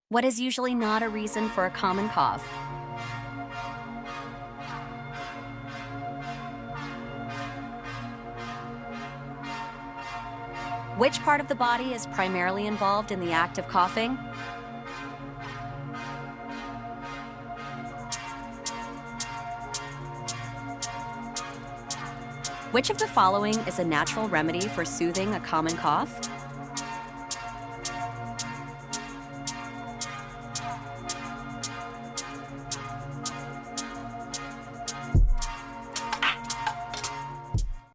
What is usually not a reason for a common cough? Which part of the body is primarily involved in the act of coughing? Which of the following is a natural remedy for soothing a common cough?